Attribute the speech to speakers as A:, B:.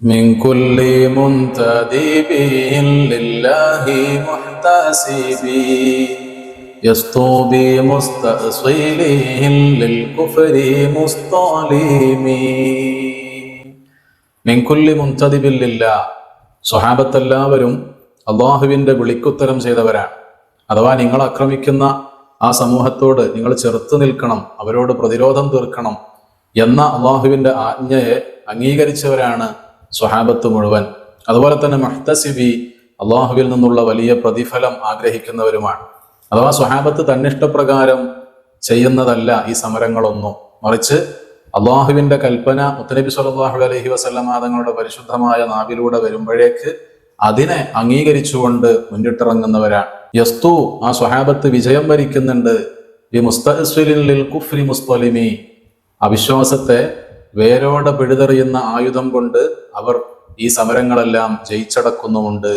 A: من كل منتدب لله محتسب يسطو بمستأصيل للكفر مستعلم من كل منتدب لله. സ്വഹാബത്തെല്ലാവരും അള്ളാഹുവിൻ്റെ വിളിക്കുത്തരം ചെയ്തവരാണ്. അഥവാ നിങ്ങൾ ആക്രമിക്കുന്ന ആ സമൂഹത്തോട് നിങ്ങൾ ചെറുത്തു നിൽക്കണം, അവരോട് പ്രതിരോധം തീർക്കണം എന്ന അള്ളാഹുവിൻ്റെ ആജ്ഞയെ അംഗീകരിച്ചവരാണ് സ്വഹാബത്ത് മുഴുവൻ. അതുപോലെ തന്നെ മുഹ്തസിബി, അള്ളാഹുവിൽ നിന്നുള്ള വലിയ പ്രതിഫലം ആഗ്രഹിക്കുന്നവരുമാണ്. അഥവാ സ്വഹാബത്ത് തന്നിഷ്ടപ്രകാരം ചെയ്യുന്നതല്ല ഈ സമരങ്ങളൊന്നും, മറിച്ച് അള്ളാഹുവിൻ്റെ കൽപ്പന മുത്തനബി സ്വല്ലല്ലാഹു അലൈഹി വസല്ലമ തങ്ങളുടെ പരിശുദ്ധമായ നാവിലൂടെ വരുമ്പോഴേക്ക് അതിനെ അംഗീകരിച്ചുകൊണ്ട് മുന്നിട്ടിറങ്ങുന്നവരാണ്. യസ്തു, ആ സ്വഹാബത്ത് വിജയം വരിക്കുന്നുണ്ട്. ലിൽ കുഫ്രി മുസ്തലിമി, അവിശ്വാസത്തെ വേരോടെ പിഴുതെറിയുന്ന ആയുധം കൊണ്ട് അവർ ഈ സമരങ്ങളെല്ലാം ജയിച്ചടക്കുന്നുമുണ്ട്.